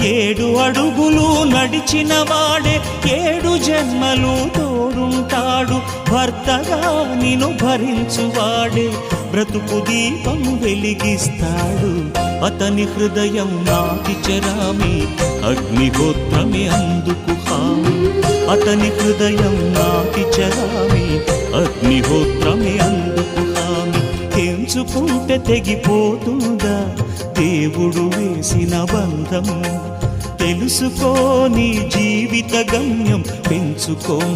7 అడుగులు నడిచిన వాడే 7 జన్మలు తోడుంటాడు. భర్తగా నిన్ను భరించువాడే బ్రతుకు దీపం వెలిగిస్తాడు. అతని హృదయం నాటి చెరామి అగ్నిహోత్రమే అందుకు హామీ. అతని హృదయం నాటి చెరామి అగ్నిహోత్రమే అందుకు హామీ. తెంచుకుంటే తెగిపోతుందా దేవుడు వేసిన బంధం? తెలుసుకో నీ జీవిత గమ్యం, పెంచుకోమానుబంధం.